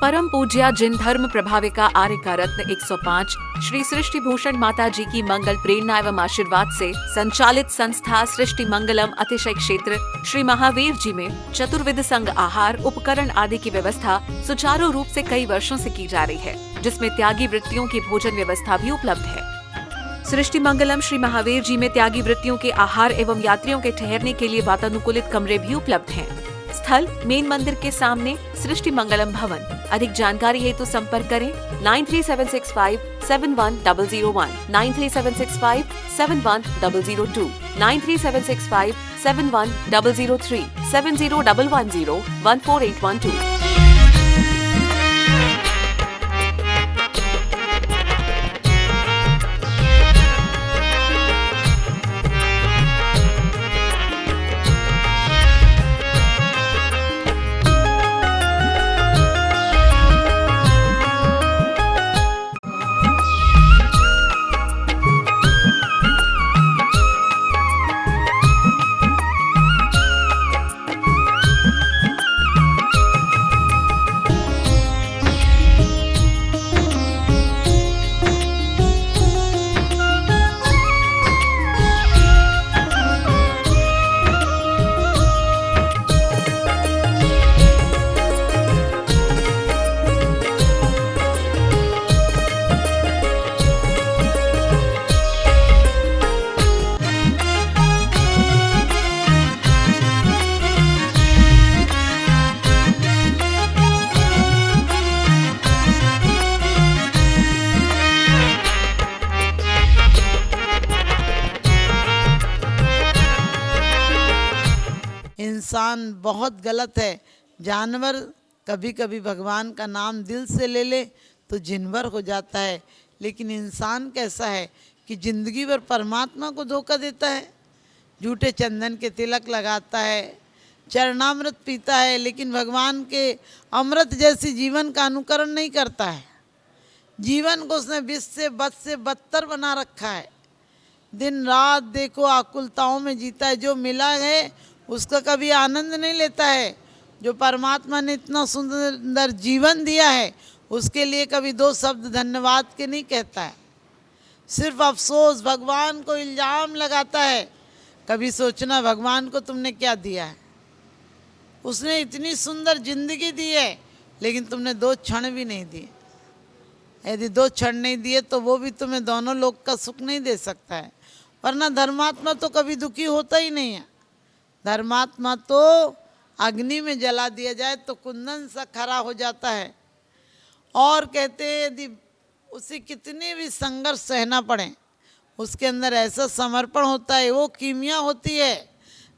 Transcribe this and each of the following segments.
परम पूज्या जिन धर्म प्रभाविका आर्य का रत्न 105 श्री सृष्टि भूषण माता जी की मंगल प्रेरणा एवं आशीर्वाद से संचालित संस्था सृष्टि मंगलम अतिशय क्षेत्र श्री महावीर जी में चतुर्विध संग आहार उपकरण आदि की व्यवस्था सुचारू रूप से कई वर्षों से की जा रही है, जिसमें त्यागी वृत्तियों की भोजन व्यवस्था भी उपलब्ध है। सृष्टि मंगलम श्री महावीर जी में त्यागी वृत्तियों के आहार एवं यात्रियों के ठहरने के लिए वातानुकूलित कमरे भी उपलब्ध हैं। स्थल मेन मंदिर के सामने सृष्टि मंगलम भवन। अधिक जानकारी हेतु संपर्क करें 9376571001, 9376571002, 9376571003, 7011014812। इंसान बहुत गलत है। जानवर कभी कभी भगवान का नाम दिल से ले ले तो जिनवर हो जाता है, लेकिन इंसान कैसा है कि जिंदगी भर परमात्मा को धोखा देता है। झूठे चंदन के तिलक लगाता है, चरणामृत पीता है, लेकिन भगवान के अमृत जैसी जीवन का अनुकरण नहीं करता है। जीवन को उसने विष से बद से बदतर बना रखा है। दिन रात देखो आकुलताओं में जीता है। जो मिला है उसका कभी आनंद नहीं लेता है। जो परमात्मा ने इतना सुंदर जीवन दिया है उसके लिए कभी दो शब्द धन्यवाद के नहीं कहता है। सिर्फ अफसोस, भगवान को इल्ज़ाम लगाता है। कभी सोचना भगवान को तुमने क्या दिया है। उसने इतनी सुंदर जिंदगी दी है लेकिन तुमने 2 क्षण भी नहीं दिए। यदि 2 क्षण नहीं दिए तो वो भी तुम्हें दोनों लोक का सुख नहीं दे सकता है। वरना धर्मात्मा तो कभी दुखी होता ही नहीं है। धर्मात्मा तो अग्नि में जला दिया जाए तो कुंदन सा खरा हो जाता है। और कहते हैं यदि उसे कितने भी संघर्ष सहना पड़े उसके अंदर ऐसा समर्पण होता है, वो कीमिया होती है।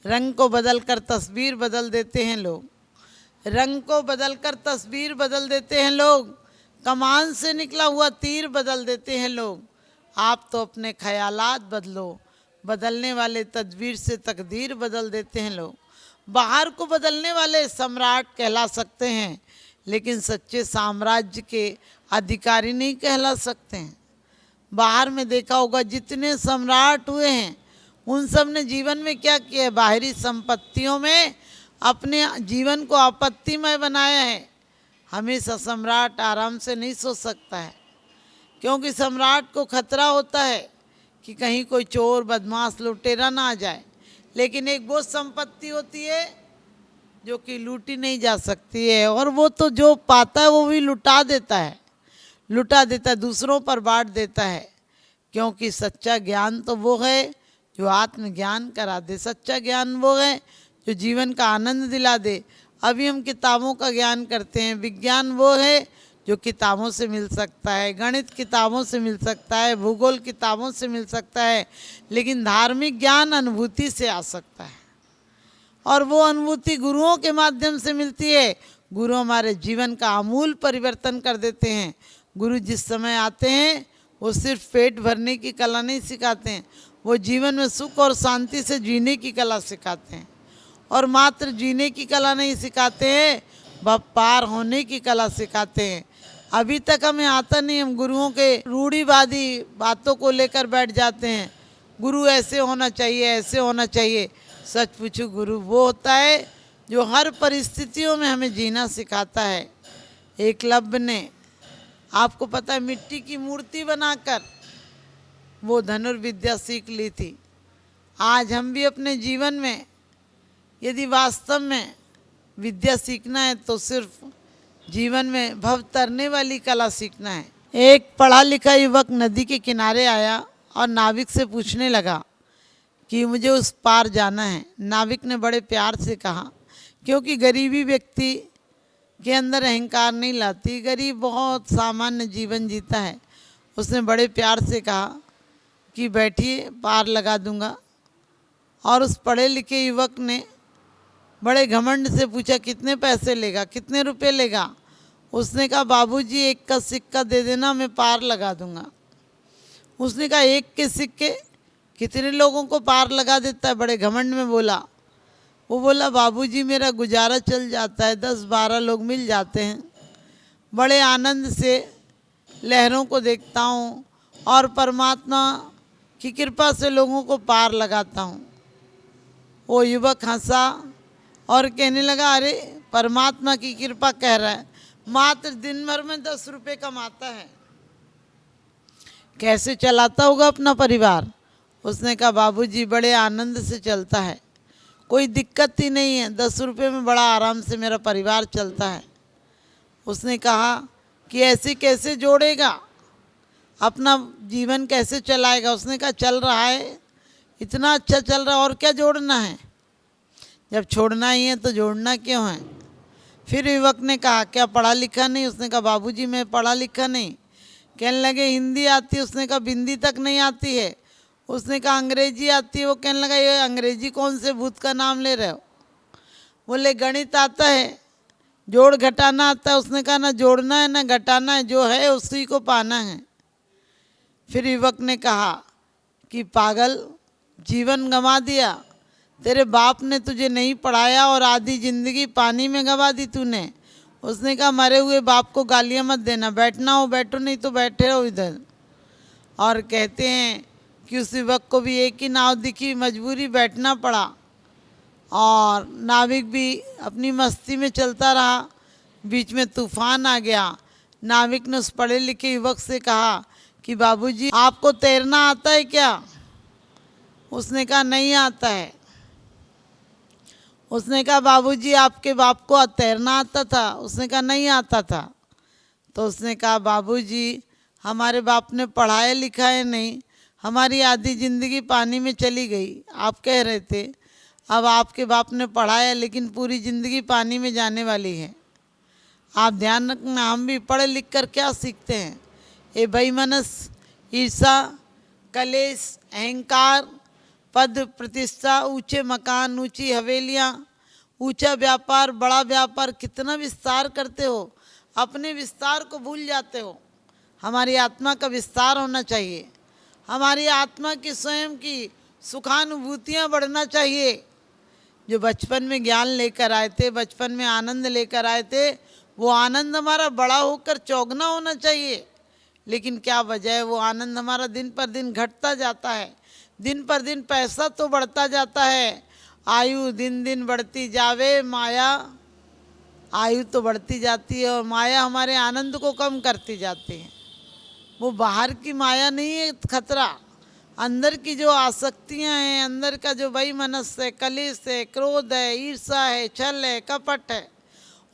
रंग को बदल कर तस्वीर बदल देते हैं लोग, रंग को बदल कर तस्वीर बदल देते हैं लोग, कमान से निकला हुआ तीर बदल देते हैं लोग। आप तो अपने ख्यालात बदलो, बदलने वाले तदबीर से तकदीर बदल देते हैं लोग। बाहर को बदलने वाले सम्राट कहला सकते हैं, लेकिन सच्चे साम्राज्य के अधिकारी नहीं कहला सकते हैं। बाहर में देखा होगा जितने सम्राट हुए हैं उन सब ने जीवन में क्या किया है? बाहरी संपत्तियों में अपने जीवन को आपत्तिमय बनाया है। हमेशा सम्राट आराम से नहीं सो सकता है, क्योंकि सम्राट को खतरा होता है कि कहीं कोई चोर बदमाश लुटेरा ना आ जाए। लेकिन एक वो संपत्ति होती है जो कि लूटी नहीं जा सकती है, और वो तो जो पाता है वो भी लुटा देता है, दूसरों पर बांट देता है। क्योंकि सच्चा ज्ञान तो वो है जो आत्मज्ञान करा दे। सच्चा ज्ञान वो है जो जीवन का आनंद दिला दे। अभी हम किताबों का ज्ञान करते हैं। विज्ञान वो है जो किताबों से मिल सकता है, गणित किताबों से मिल सकता है, भूगोल किताबों से मिल सकता है, लेकिन धार्मिक ज्ञान अनुभूति से आ सकता है। और वो अनुभूति गुरुओं के माध्यम से मिलती है। गुरु हमारे जीवन का आमूल परिवर्तन कर देते हैं। गुरु जिस समय आते हैं वो सिर्फ पेट भरने की कला नहीं सिखाते हैं, वो जीवन में सुख और शांति से जीने की कला सिखाते हैं। और मात्र जीने की कला नहीं सिखाते हैं, वह पार होने की कला सिखाते हैं। अभी तक हमें आता नहीं, हम गुरुओं के रूढ़िवादी बातों को लेकर बैठ जाते हैं। गुरु ऐसे होना चाहिए, ऐसे होना चाहिए। सच पूछो, गुरु वो होता है जो हर परिस्थितियों में हमें जीना सिखाता है। एकलव्य ने, आपको पता है, मिट्टी की मूर्ति बनाकर वो धनुर्विद्या सीख ली थी। आज हम भी अपने जीवन में यदि वास्तव में विद्या सीखना है तो सिर्फ जीवन में भव तरने वाली कला सीखना है। एक पढ़ा लिखा युवक नदी के किनारे आया और नाविक से पूछने लगा कि मुझे उस पार जाना है। नाविक ने बड़े प्यार से कहा, क्योंकि गरीबी व्यक्ति के अंदर अहंकार नहीं लाती, गरीब बहुत सामान्य जीवन जीता है। उसने बड़े प्यार से कहा कि बैठिए, पार लगा दूंगा। और उस पढ़े लिखे युवक ने बड़े घमंड से पूछा, कितने पैसे लेगा, कितने रुपए लेगा? उसने कहा, बाबूजी एक का सिक्का दे देना, मैं पार लगा दूंगा। उसने कहा, एक के सिक्के कितने लोगों को पार लगा देता है? बड़े घमंड में बोला। वो बोला, बाबूजी मेरा गुजारा चल जाता है, 10-12 लोग मिल जाते हैं, बड़े आनंद से लहरों को देखता हूँ और परमात्मा की कृपा से लोगों को पार लगाता हूँ। वो युवक हंसा और कहने लगा, अरे परमात्मा की कृपा कह रहा है, मात्र दिन भर में 10 रुपये कमाता है, कैसे चलाता होगा अपना परिवार? उसने कहा, बाबूजी बड़े आनंद से चलता है, कोई दिक्कत ही नहीं है, 10 रुपये में बड़ा आराम से मेरा परिवार चलता है। उसने कहा कि ऐसे कैसे जोड़ेगा, अपना जीवन कैसे चलाएगा? उसने कहा, चल रहा है, इतना अच्छा चल रहा है, और क्या जोड़ना है? जब छोड़ना ही है तो जोड़ना क्यों है? फिर युवक ने कहा, क्या पढ़ा लिखा नहीं? उसने कहा, बाबूजी मैं पढ़ा लिखा नहीं। कहने लगे, हिंदी आती है? उसने कहा, बिंदी तक नहीं आती है। उसने कहा, अंग्रेजी आती है? वो कहने लगा, ये अंग्रेजी कौन से भूत का नाम ले रहे हो? बोले, गणित आता है, जोड़ घटाना आता है? उसने कहा, ना जोड़ना है ना घटाना है, जो है उसी को पाना है। फिर युवक ने कहा कि पागल, जीवन गंवा दिया, तेरे बाप ने तुझे नहीं पढ़ाया और आधी जिंदगी पानी में गंवा दी तूने। उसने कहा, मरे हुए बाप को गालियां मत देना, बैठना हो बैठो, नहीं तो बैठे रहो इधर। और कहते हैं कि उस युवक को भी एक ही नाव दिखी, मजबूरी बैठना पड़ा, और नाविक भी अपनी मस्ती में चलता रहा। बीच में तूफान आ गया। नाविक ने उस पढ़े लिखे युवक से कहा कि बाबूजी आपको तैरना आता है क्या? उसने कहा, नहीं आता है। उसने कहा, बाबूजी आपके बाप को तैरना आता था? उसने कहा, नहीं आता था। तो उसने कहा, बाबूजी हमारे बाप ने पढ़ाया लिखाया नहीं, हमारी आधी ज़िंदगी पानी में चली गई। आप कह रहे थे अब आपके बाप ने पढ़ाया, लेकिन पूरी ज़िंदगी पानी में जाने वाली है। आप ध्यान रखना, हम भी पढ़ लिख कर क्या सीखते हैं? ये बेईमानस, ईर्षा, कलेश, अहंकार, पद प्रतिष्ठा, ऊंचे मकान, ऊंची हवेलियाँ, ऊंचा व्यापार, बड़ा व्यापार, कितना विस्तार करते हो, अपने विस्तार को भूल जाते हो। हमारी आत्मा का विस्तार होना चाहिए, हमारी आत्मा की स्वयं की सुखानुभूतियाँ बढ़ना चाहिए। जो बचपन में ज्ञान लेकर आए थे, बचपन में आनंद लेकर आए थे, वो आनंद हमारा बड़ा होकर चौगना होना चाहिए। लेकिन क्या वजह है, वो आनंद हमारा दिन पर दिन घटता जाता है, दिन पर दिन पैसा तो बढ़ता जाता है, आयु दिन दिन बढ़ती जावे, माया आयु तो बढ़ती जाती है और माया हमारे आनंद को कम करती जाती है। वो बाहर की माया नहीं है खतरा, अंदर की जो आसक्तियां हैं, अंदर का जो बेईमानस है, कलेश है, क्रोध है, ईर्षा है, छल है, कपट है,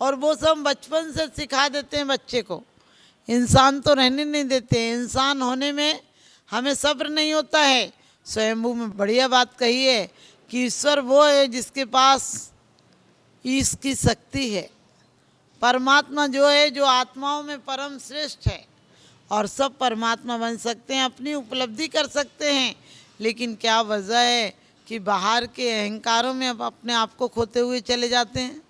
और वो सब बचपन से सिखा देते हैं बच्चे को। इंसान तो रहने नहीं देते। इंसान होने में हमें सब्र नहीं होता है। स्वयंभू में बढ़िया बात कही है कि ईश्वर वो है जिसके पास ईश की शक्ति है। परमात्मा जो है, जो आत्माओं में परम श्रेष्ठ है, और सब परमात्मा बन सकते हैं, अपनी उपलब्धि कर सकते हैं। लेकिन क्या वजह है कि बाहर के अहंकारों में अपने आप को खोते हुए चले जाते हैं।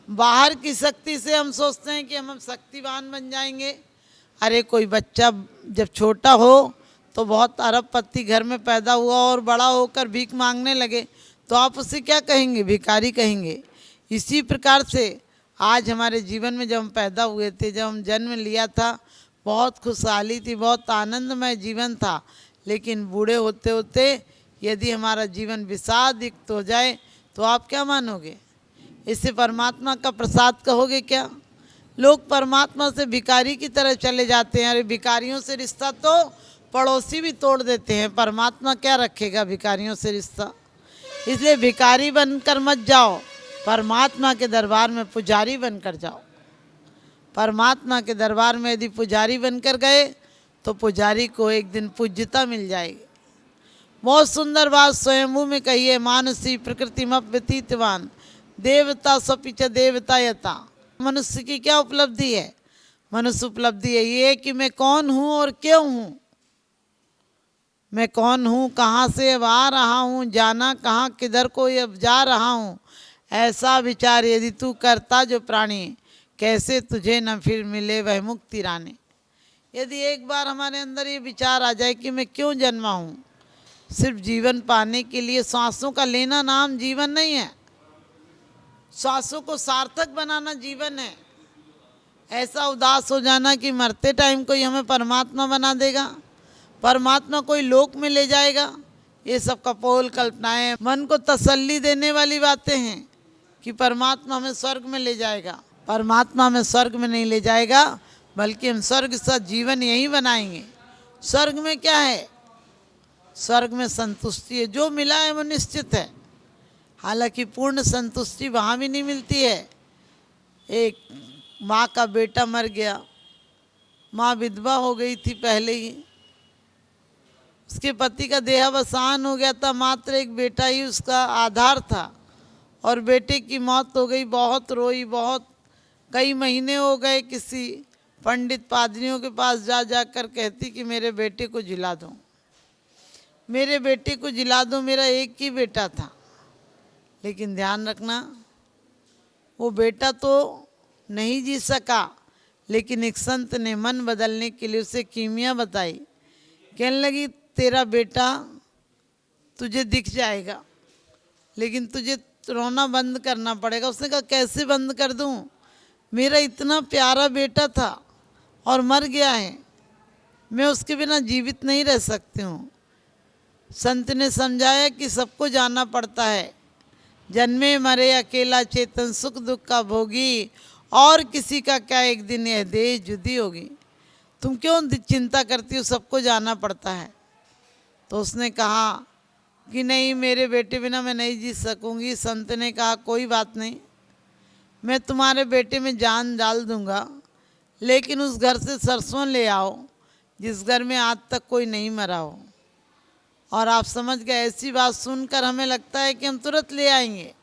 बाहर की शक्ति से हम सोचते हैं कि हम शक्तिवान बन जाएंगे। अरे कोई बच्चा जब छोटा हो तो बहुत अरबपति घर में पैदा हुआ और बड़ा होकर भीख मांगने लगे तो आप उसे क्या कहेंगे? भिखारी कहेंगे। इसी प्रकार से आज हमारे जीवन में जब हम पैदा हुए थे, जब हम जन्म लिया था, बहुत खुशहाली थी, बहुत आनंदमय जीवन था। लेकिन बूढ़े होते होते यदि हमारा जीवन विषादयुक्त हो जाए तो आप क्या मानोगे? इससे परमात्मा का प्रसाद कहोगे क्या? लोग परमात्मा से भिखारी की तरह चले जाते हैं। अरे भिखारियों से रिश्ता तो पड़ोसी भी तोड़ देते हैं, परमात्मा क्या रखेगा भिखारियों से रिश्ता। इसलिए भिखारी बनकर मत जाओ, परमात्मा के दरबार में पुजारी बनकर जाओ। परमात्मा के दरबार में यदि पुजारी बनकर गए तो पुजारी को एक दिन पूज्यता मिल जाएगी। बहुत सुंदर बात स्वयंभू में कही है, मानसी प्रकृतिमव्यतीतवान देवता स्वपिच देवता यता। मनुष्य की क्या उपलब्धि है? मनुष्य उपलब्धि है ये कि मैं कौन हूँ और क्यों हूँ। मैं कौन हूँ, कहाँ से अब आ रहा हूँ, जाना कहाँ, किधर को अब जा रहा हूँ, ऐसा विचार यदि तू करता जो प्राणी, कैसे तुझे न फिर मिले वह मुक्ति रानी। यदि एक बार हमारे अंदर ये विचार आ जाए कि मैं क्यों जन्मा हूँ, सिर्फ जीवन पाने के लिए। सांसों का लेना नाम जीवन नहीं है, सांसों को सार्थक बनाना जीवन है। ऐसा उदास हो जाना कि मरते टाइम कोई हमें परमात्मा बना देगा, परमात्मा कोई लोक में ले जाएगा, ये सब कपोल कल्पनाएं, मन को तसल्ली देने वाली बातें हैं कि परमात्मा हमें स्वर्ग में ले जाएगा। परमात्मा हमें स्वर्ग में नहीं ले जाएगा, बल्कि हम स्वर्ग सा जीवन यही बनाएंगे। स्वर्ग में क्या है? स्वर्ग में संतुष्टि है, जो मिला है वो निश्चित है। हालांकि पूर्ण संतुष्टि वहाँ भी नहीं मिलती है। एक माँ का बेटा मर गया, माँ विधवा हो गई थी पहले ही, उसके पति का देहावसान हो गया था, मात्र एक बेटा ही उसका आधार था और बेटे की मौत हो गई। बहुत रोई, बहुत कई महीने हो गए, किसी पंडित पादरियों के पास जा जाकर कहती कि मेरे बेटे को जिला दो, मेरे बेटे को जिला दो, मेरा एक ही बेटा था। लेकिन ध्यान रखना, वो बेटा तो नहीं जी सका, लेकिन एक संत ने मन बदलने के लिए उसे कीमिया बताई। कहने लगी तेरा बेटा तुझे दिख जाएगा, लेकिन तुझे रोना बंद करना पड़ेगा। उसने कहा कैसे बंद कर दूं, मेरा इतना प्यारा बेटा था और मर गया है, मैं उसके बिना जीवित नहीं रह सकती हूँ। संत ने समझाया कि सबको जाना पड़ता है, जन्मे मरे अकेला चेतन सुख दुख का भोगी, और किसी का क्या एक दिन यह देह जुदी होगी। तुम क्यों चिंता करती हो, सबको जाना पड़ता है। तो उसने कहा कि नहीं, मेरे बेटे बिना मैं नहीं जी सकूंगी। संत ने कहा कोई बात नहीं, मैं तुम्हारे बेटे में जान डाल दूंगा, लेकिन उस घर से सरसों ले आओ जिस घर में आज तक कोई नहीं मरा हो। और आप समझ गए, ऐसी बात सुनकर हमें लगता है कि हम तुरंत ले आएंगे।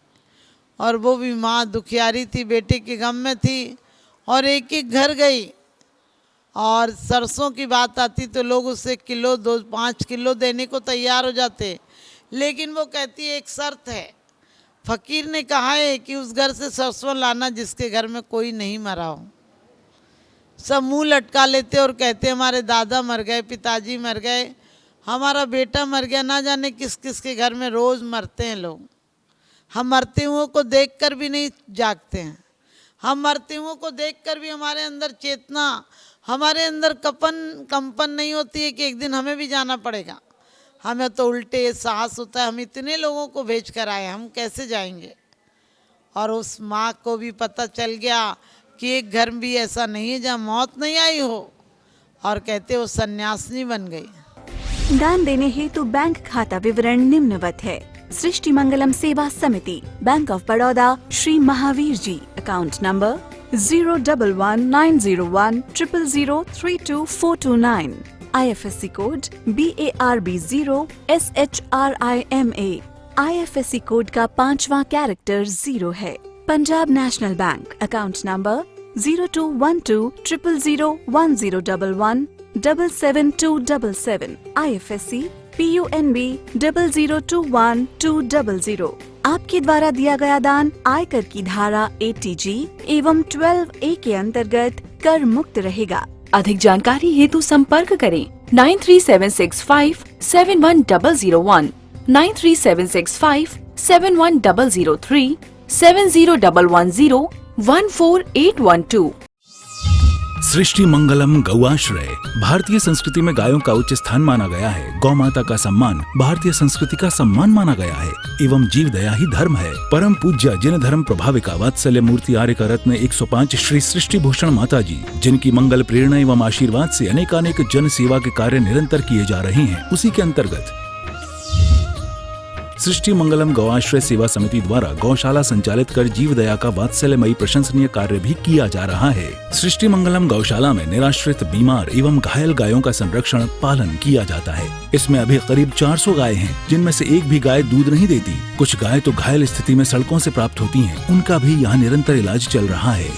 और वो भी माँ दुखियारी थी, बेटे के गम में थी, और एक एक घर गई। और सरसों की बात आती तो लोग उसे किलो 2-5 किलो देने को तैयार हो जाते, लेकिन वो कहती एक शर्त है। फकीर ने कहा है कि उस घर से सरसों लाना जिसके घर में कोई नहीं मरा हो। सब मुंह लटका लेते और कहते हमारे दादा मर गए, पिताजी मर गए, हमारा बेटा मर गया, ना जाने किस किस के घर में रोज़ मरते हैं लोग। हम मरते हुओं को देखकर भी नहीं जागते हैं, हम मरते हुओं को देखकर भी हमारे अंदर चेतना, हमारे अंदर कंपन नहीं होती है कि एक दिन हमें भी जाना पड़ेगा। हमें तो उल्टे साहस होता है, हम इतने लोगों को भेज कर आए, हम कैसे जाएंगे। और उस माँ को भी पता चल गया कि एक घर भी ऐसा नहीं है जहाँ मौत नहीं आई हो, और कहते वो सन्यासिनी बन गई। दान देने हेतु बैंक खाता विवरण निम्नवत है। सृष्टि Mangalam Seva Samiti, bank of Baroda, Shri Mahavir ji, account number 0119010032429, IFSC code BARB0SHRIMA, IFSC code का 5वां कैरेक्टर 0 है। Punjab national bank, account number 0212001011777277, IFSC PUNB 0021200। आपके द्वारा दिया गया दान आयकर की धारा 80G एवं 12A के अंतर्गत कर मुक्त रहेगा। अधिक जानकारी हेतु संपर्क करें 9376571001, 9376571003, 70110148112। सृष्टि मंगलम गौआश्रय। भारतीय संस्कृति में गायों का उच्च स्थान माना गया है। गौ माता का सम्मान भारतीय संस्कृति का सम्मान माना गया है एवं जीव दया ही धर्म है। परम पूज्य जिन धर्म प्रभाविका वात्सल्य मूर्ति आर्य का रत्न 105 श्री सृष्टि भूषण माता जी, जिनकी मंगल प्रेरणा एवं आशीर्वाद से अनेकानेक जन सेवा के कार्य निरंतर किए जा रहे हैं, उसी के अंतर्गत सृष्टि मंगलम गौआश्रय सेवा समिति द्वारा गौशाला संचालित कर जीव दया का वात्सल्यमयी प्रशंसनीय कार्य भी किया जा रहा है। सृष्टि मंगलम गौशाला में निराश्रित, बीमार एवं घायल गायों का संरक्षण पालन किया जाता है। इसमें अभी करीब 400 गाय हैं, जिनमें से एक भी गाय दूध नहीं देती। कुछ गाय तो घायल स्थिति में सड़कों से प्राप्त होती हैं, उनका भी यहाँ निरंतर इलाज चल रहा है।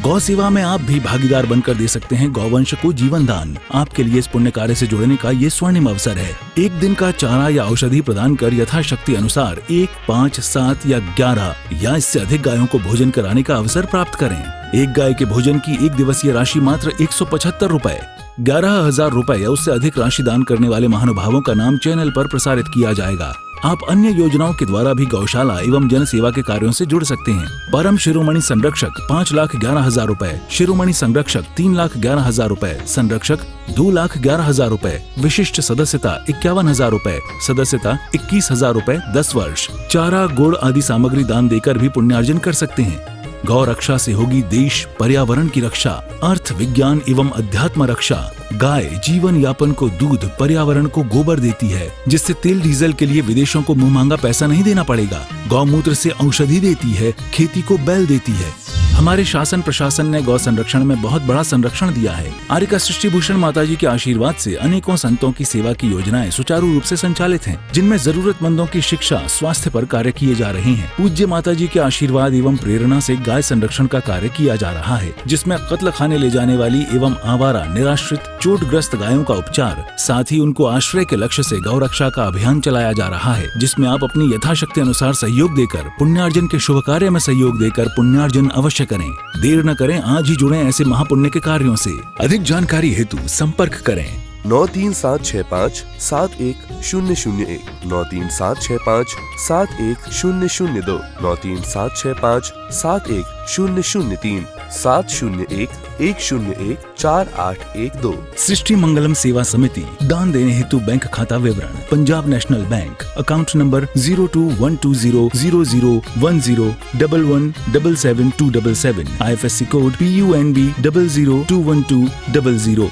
गौ सेवा में आप भी भागीदार बनकर दे सकते हैं गौवंश को जीवन दान। आपके लिए इस पुण्य कार्य से जुड़ने का ये स्वर्णिम अवसर है। एक दिन का चारा या औषधि प्रदान कर यथाशक्ति अनुसार 1, 5, 7 या 11 या इससे अधिक गायों को भोजन कराने का अवसर प्राप्त करें। एक गाय के भोजन की एक दिवसीय राशि मात्र 175 रुपए। 11,000 रुपए या उससे अधिक राशि दान करने वाले महानुभावों का नाम चैनल पर प्रसारित किया जाएगा। आप अन्य योजनाओं के द्वारा भी गौशाला एवं जन सेवा के कार्यों से जुड़ सकते हैं। परम शिरोमणि संरक्षक 5,11,000 रुपए, शिरोमणि संरक्षक 3,11,000 रुपए, संरक्षक 2,11,000 रुपए, विशिष्ट सदस्यता 51,000 रुपए, सदस्यता 21,000 रुपए 10 वर्ष। चारा, गुड़ आदि सामग्री दान देकर भी पुण्यार्जन कर सकते हैं। गौ रक्षा से होगी देश पर्यावरण की रक्षा, अर्थ विज्ञान एवं अध्यात्म रक्षा। गाय जीवन यापन को दूध, पर्यावरण को गोबर देती है, जिससे तेल डीजल के लिए विदेशों को मुंह मांगा पैसा नहीं देना पड़ेगा। गौमूत्र से औषधि देती है, खेती को बैल देती है। हमारे शासन प्रशासन ने गौ संरक्षण में बहुत बड़ा संरक्षण दिया है। आर्य का सृष्टि भूषण माता जी के आशीर्वाद से अनेकों संतों की सेवा की योजनाएं सुचारू रूप से संचालित हैं, जिनमें जरूरतमंदों की शिक्षा, स्वास्थ्य पर कार्य किए जा रहे हैं। पूज्य माता जी के आशीर्वाद एवं प्रेरणा से गाय संरक्षण का कार्य किया जा रहा है, जिसमें कत्ल खाने ले जाने वाली एवं आवारा, निराश्रित, चोटग्रस्त गायों का उपचार, साथ ही उनको आश्रय के लक्ष्य से गौ रक्षा का अभियान चलाया जा रहा है, जिसमें आप अपनी यथाशक्ति अनुसार सहयोग देकर पुण्यार्जन के शुभ कार्य में सहयोग देकर पुण्यार्जन अवश्य करें। देर न करें, आज ही जुड़ें ऐसे महापुण्य के कार्यों से। अधिक जानकारी हेतु संपर्क करें 93765 71001, 93765 71002, 93765 71003, 701-101-4812। सृष्टि मंगलम सेवा समिति। दान देने हेतु बैंक खाता विवरण: Punjab national bank, account number 0212001011777277, IFSC code PUNB 0021200।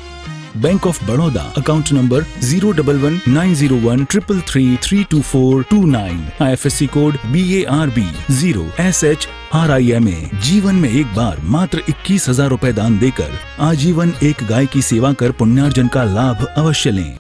Bank of Baroda, account number 0119013332429, IFSC code BARB 0SHRIMA। जीवन में एक बार मात्र 21,000 रुपए दान देकर आजीवन एक गाय की सेवा कर पुण्यार्जन का लाभ अवश्य लें।